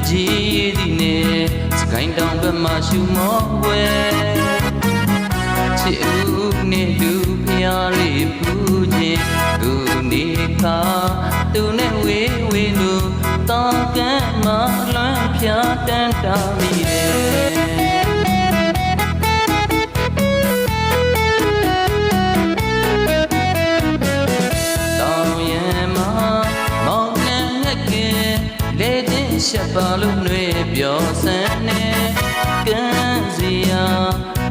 ကြီးသည်နဲ့စကိုင်းတောင်ဘက်မှာရှူမောဝဲချစ်ဦးနဲ့လူဖျားလေးပူခြင်းသူနေခါသူနဲ့ဝေးဝေးလို့တောင်းကမ်းမှာလွမ်းဖြားတန်းတာမိတယ်ရှက်ပါလို့နှွေးပြောစမ်းနေကန်းစီယာ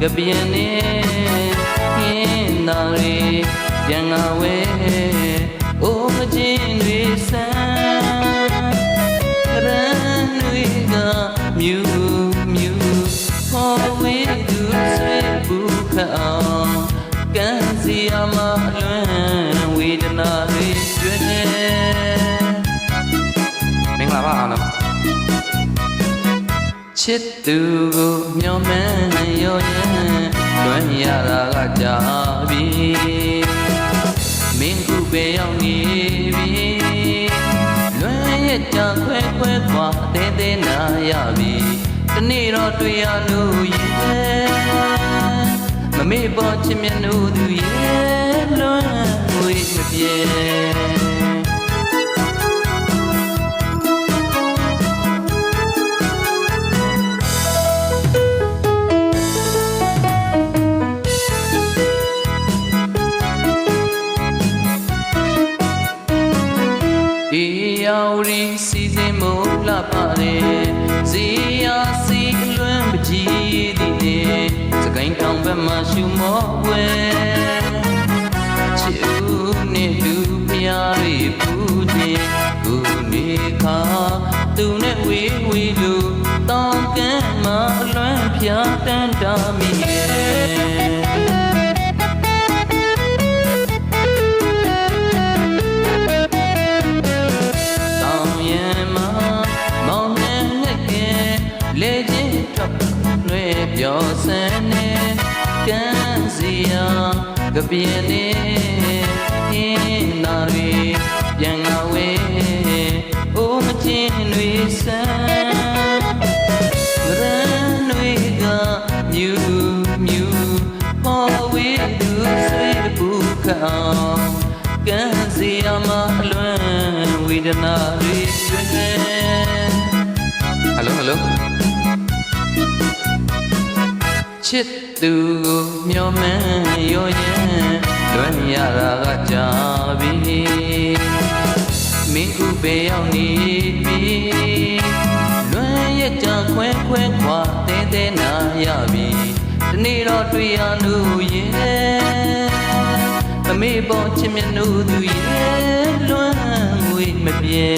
ကပြင်းနေဟင်းသာရီပြန်ငါဝဲအိုးမချင်းတွေစမ်းရန်တွေကမြူမြူဟောဝေးသူဆွေဘူးခအောင်ကန်းစီယာမလွမ်းဝေဒနာတွေကျွဲမင်္ဂလာပါအားလုံးချစ်သူကိုမျောမှန်းရောရင်လွမ်းရတာကကြာပြီမင်းခုပဲရောက်နေပြီလွမ်းရကြခွဲခွဲခွာတဲတဲနာရပြီတနေ့တော့တွေ့ရလို့ရဲ့မမေ့ပေါ်ချစ်မြတ်လို့သူရဲ့လွမ်းဝေးမပြေရောက်ရီစီစဉ်မို့လှပါတယ်ဇီယာစီလွမ်းပကြီးသည်နေစကိုင်းတောင်ဘက်မှာရှူမောဝဲချစ်ဦးနဲ့လူဖျားရီပူခြင်းကိုနေခါသူနဲ့ဝေးဝေးလို့တောင်းကမ်းမှာလွမ်းဖြားတန်းတာမိရဲ့လေချင်းထွက်လွှဲပြောစမ်းနေကန်းစီယာကပြင်းနေဟင်းသာရီပြန်ငါဝဲအိုးမချင်းတွေစမ်းရန်တွေကမြူမြူဟောဝေးသူဆွေဘူးခေါင်ကန်းစီယာမလွမ်းဝေဒနာတွေကျွဲဟယ်လိုချစ်သူကိုမျောမှန်းရောရင်လွမ်းရတာကကြာပြီမင်းခုပဲရောက်နေပြီလွမ်းရကြခွဲခွဲခွာတဲတဲနာရပြီတနေ့တော့တွေ့ရလို့ရဲ့မမေ့ပေါ်ချစ်မြတ်လို့သူရဲ့လွမ်းငွေမပြေ